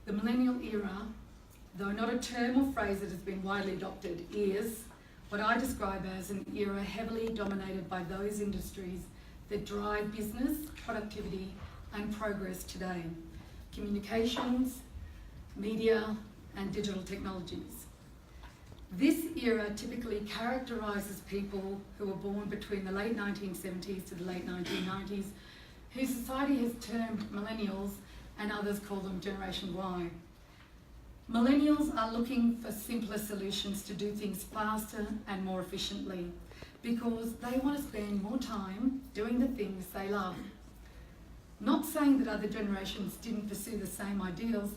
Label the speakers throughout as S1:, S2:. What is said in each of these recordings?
S1: The millennial era, though not a term or phrase that has been widely adopted, is what I describe as an era heavily dominated by those industries that drive business, productivity and progress today: communications, media and digital technologies. This era typically characterises people who were born between the late 1970s to the late 1990s, who society has termed millennials and others call them Generation Y. Millennials are looking for simpler solutions to do things faster and more efficiently because they want to spend more time doing the things they love. Not saying that other generations didn't pursue the same ideals,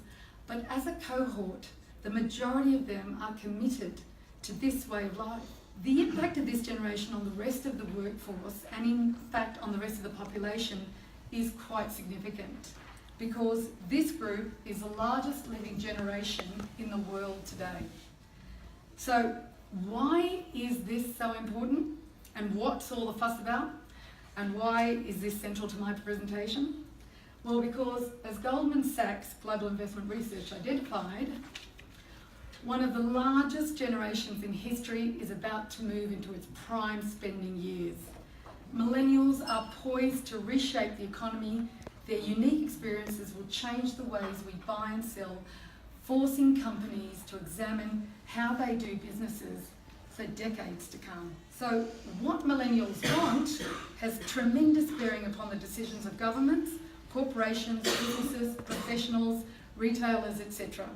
S1: but as a cohort, the majority of them are committed to this way of life. The impact of this generation on the rest of the workforce, and in fact on the rest of the population, is quite significant because this group is the largest living generation in the world today. So why is this so important? And what's all the fuss about? And why is this central to my presentation? Well, because as Goldman Sachs Global Investment Research identified, one of the largest generations in history is about to move into its prime spending years. Millennials are poised to reshape the economy. Their unique experiences will change the ways we buy and sell, forcing companies to examine how they do businesses for decades to come. So what millennials want has tremendous bearing upon the decisions of governments, corporations, businesses, professionals, retailers, etc.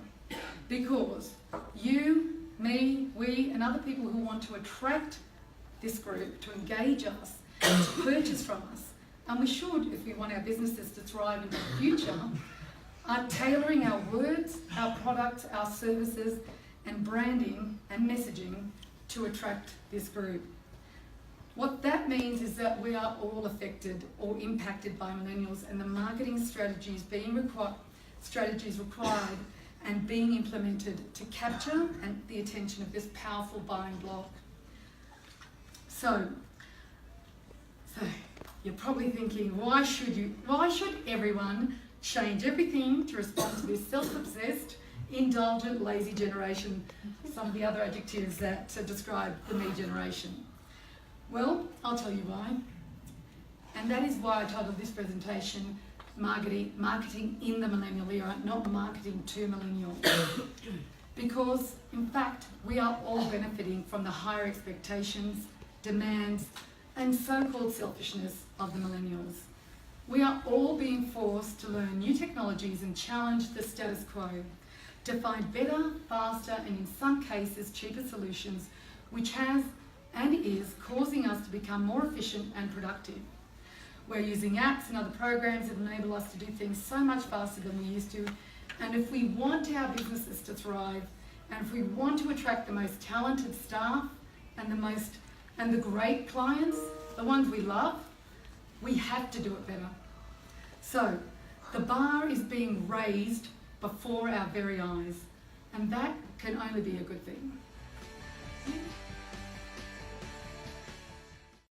S1: Because you, me, we and other people who want to attract this group to engage us, to purchase from us, and we should if we want our businesses to thrive into the future, are tailoring our words, our products, our services and branding and messaging to attract this group. What that means is that we are all affected or impacted by millennials and the marketing strategies required and being implemented to capture the attention of this powerful buying bloc. So you're probably thinking, why should everyone change everything to respond to this self-obsessed, indulgent, lazy generation, some of the other adjectives that describe the me generation? Well, I'll tell you why. And that is why I titled this presentation Marketing in the Millennial Era, not Marketing to Millennials. Because, in fact, we are all benefiting from the higher expectations, demands, and so-called selfishness of the millennials. We are all being forced to learn new technologies and challenge the status quo, to find better, faster, and in some cases cheaper solutions, which has and is causing us to become more efficient and productive. We're using apps and other programs that enable us to do things so much faster than we used to. And if we want our businesses to thrive, and if we want to attract the most talented staff and the great clients, the ones we love, we have to do it better. So the bar is being raised before our very eyes, and that can only be a good thing.